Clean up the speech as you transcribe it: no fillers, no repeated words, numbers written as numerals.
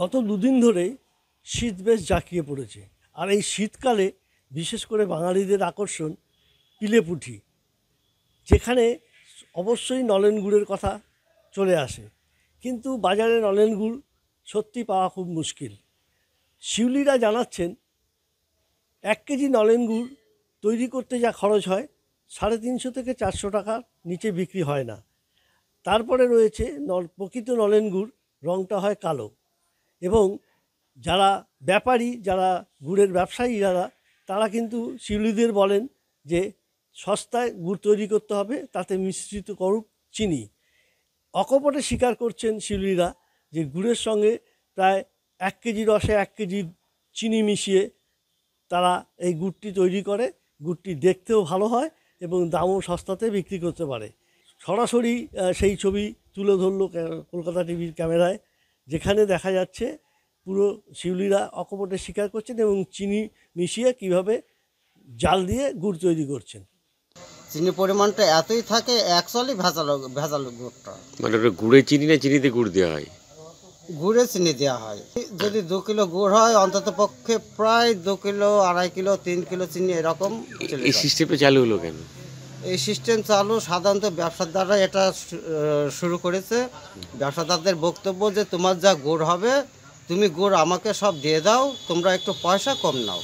গত দুদিন ধরেই শীত বেশ জাঁকিয়ে পড়েছে। আর এই শীতকালে বিশেষ করে বাঙালিদের আকর্ষণ পিলেপুঁঠি, যেখানে অবশ্যই নলেন গুড়ের কথা চলে আসে, কিন্তু বাজারে নলেন গুড় সত্যি পাওয়া খুব মুশকিল। শিউলিরা জানাচ্ছেন 1 কেজি নলেন গুড় তৈরি করতে যা খরচ হয় 350 থেকে 400 টাকার নিচে বিক্রি হয় না। তারপরে রয়েছে প্রকৃত নলেন গুড়, রঙটা হয় কালো। এবং যারা ব্যাপারী, যারা গুড়ের ব্যবসায়ী, তারা কিন্তু শিউলিদের বলেন যে সস্তায় গুড় তৈরি করতে হবে, তাতে মিশ্রিত করুক চিনি। অকপটে স্বীকার করছেন শিউলিরা যে গুড়ের সঙ্গে প্রায় 1 কেজি রসে 1 কেজি চিনি মিশিয়ে তারা এই গুড়টি তৈরি করে। গুড়টি দেখতেও ভালো হয় এবং দামও সস্তাতে বিক্রি করতে পারে। সরাসরি সেই ছবি তুলে ধরলো কলকাতা টিভির ক্যামেরায়, যেখানে দেখা যাচ্ছে পুরো শিউলিরা অকপটে স্বীকার করছেন এবং চিনি মিশিয়ে কিভাবে জাল দিয়ে গুড় তৈরি করছেন। চিনি পরিমাণটা এতই থাকে, অ্যাকচুয়ালি ভেজাল গুড়টা। মানে ওটা গুড়ে চিনি না চিনিতে গুড় দেওয়া হয়? গুড়ে চিনি দেওয়া হয়। যদি 2 কিলো গুড় হয়, অন্তত পক্ষে প্রায় 2 কিলো, 2.5 কিলো, 3 কিলো চিনি এরকম চলে এই যায়। সিস্টেমটা চালু হলো কেন? এই সিস্টেম চালু সাধারণত ব্যবসাদাররা এটা শুরু করেছে। ব্যবসাদারদের বক্তব্য যে তোমার যা গুড় হবে, তুমি গুড় আমাকে সব দিয়ে দাও, তোমরা একটু পয়সা কম নাও।